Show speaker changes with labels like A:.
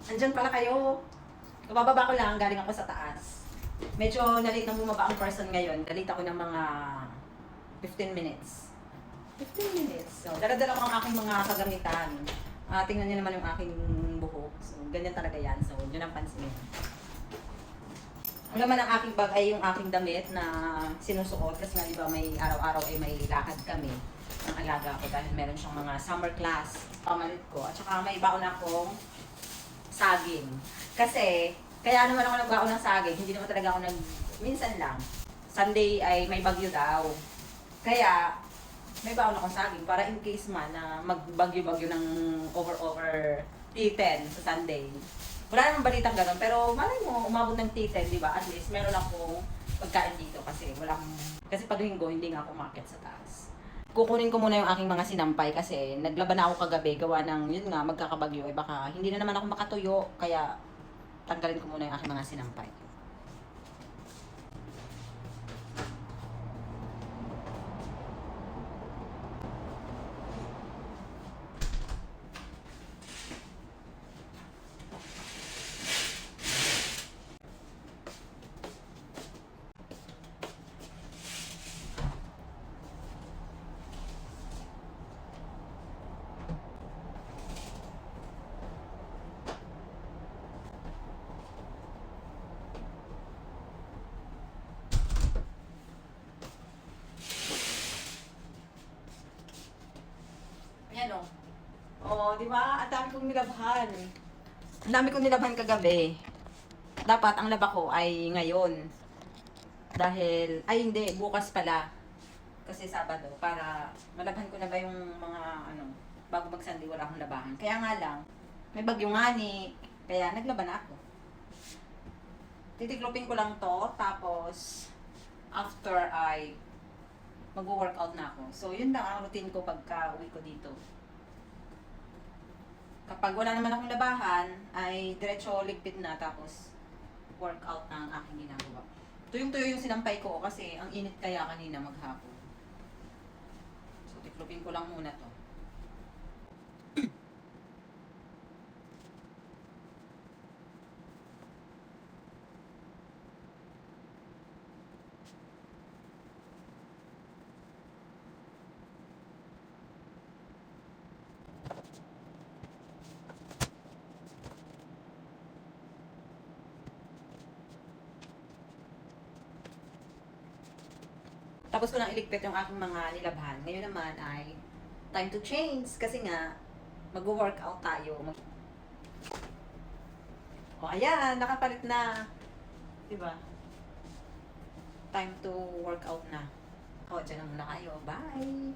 A: Andyan pala kayo. Bababa ko lang, galing ako sa taas. Medyo nalit na bumaba ang person ngayon. Nalit ako ng mga 15 minutes. 15 minutes. So, dala-dala ko ang aking mga kagamitan. Tingnan niyo naman yung aking buhok. So, ganyan talaga yan. So, yun ang pansinin. Ang laman ng aking bag ay yung aking damit na sinusuot. Kasi nga, di ba, may araw-araw ay may lakad kami ng alaga ko dahil meron siyang mga summer class. Pamalit ko. At saka may baon akong saging. Kasi, kaya naman ako nagbaon ng saging. Hindi naman talaga ako minsan lang. Sunday ay may bagyo daw. Kaya, may baon akong saging para in case man na magbagyo-bagyo ng over T10 sa Sunday. Wala namang balitang gano'n, pero malay mo, umabot ng T10, di ba? At least meron akong pagkain dito kasi kasi pag linggo, hindi nga ako umakyat sa taas. Kukunin ko muna yung aking mga sinampay kasi naglaban na ako kagabi, gawa ng, yun nga, magkakabagyo, eh baka hindi na naman ako makatuyo, kaya tanggalin ko muna yung aking mga sinampay. Ayan o. Oh, di ba? Ang dami kong nilabhan. Ang dami kong nilabhan kagabi. Dapat ang laba ko ay ngayon. Dahil, ay hindi, bukas pala. Kasi Sabado, para malabhan ko na ba yung mga, bago mag-Sunday wala akong labahan. Kaya nga lang, may bagyong ngani, kaya naglaban na ako. Titiklopin ko lang to, tapos, after ay, mag-workout na ako. So, yun lang ang routine ko pagka uwi ko dito. Kapag wala naman akong labahan, ay diretso ligpit na, tapos workout na ang aking ginagawa. Tuyong-tuyo yung sinampay ko kasi ang init kaya kanina maghapon. So, tiklopin ko lang muna to. Tapos ko nang iligpit yung aking mga nilabhan. Ngayon naman ay time to change kasi nga mag-workout tayo. O ayan, nakapalit na. Diba? Time to workout na. O, dyan na muna kayo. Bye!